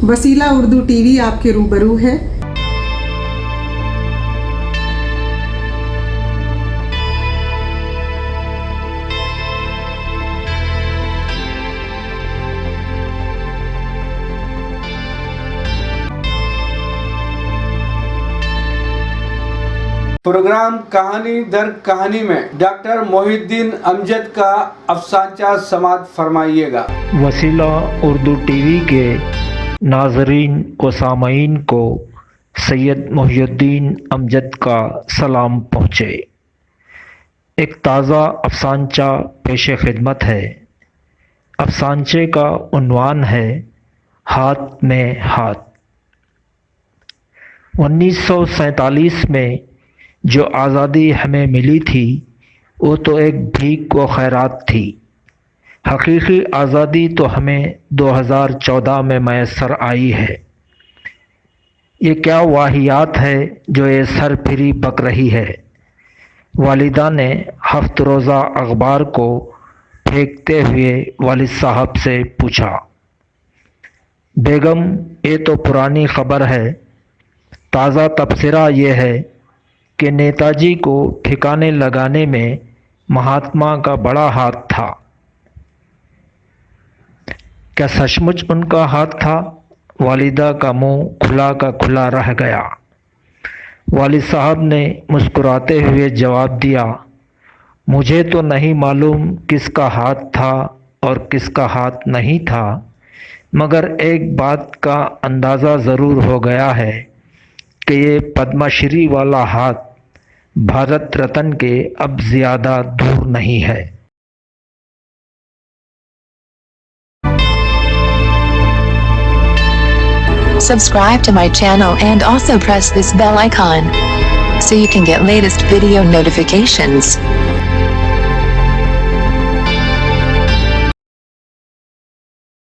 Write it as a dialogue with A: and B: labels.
A: वसीला उर्दू टीवी आपके रूबरू है।
B: प्रोग्राम कहानी दर कहानी में डॉक्टर मोहिउद्दीन अमजद का अफसानचा समाअत फरमाइएगा।
C: वसीला उर्दू टीवी के नाजरीन व सामईन को सैयद मोहिउद्दीन अमजद का सलाम पहुँचे। एक ताज़ा अफसानचा पेश खिदमत है। अफसानचे का उन्वान है हाथ में हाथ। 1947 में जो आज़ादी हमें मिली थी वो तो एक भीख व खैरात थी। हकीकी आज़ादी तो हमें 2014 में मैसर आई है। ये क्या वाहियात है जो ये सर फिरी बक रही है। वालिदा ने हफ्त रोज़ा अखबार को फेंकते हुए वालिद साहब से पूछा, बेगम ये तो पुरानी ख़बर है। ताज़ा तबसरा ये है कि नेताजी को ठिकाने लगाने में महात्मा का बड़ा हाथ था। क्या सचमुच उनका हाथ था? वालिदा का मुंह खुला का खुला रह गया। वालिद साहब ने मुस्कुराते हुए जवाब दिया, मुझे तो नहीं मालूम किसका हाथ था और किसका हाथ नहीं था, मगर एक बात का अंदाज़ा ज़रूर हो गया है कि ये पद्मश्री वाला हाथ भारत रत्न के अब ज़्यादा दूर नहीं है।
D: Subscribe to my channel and also press this bell icon so you can get latest video notifications.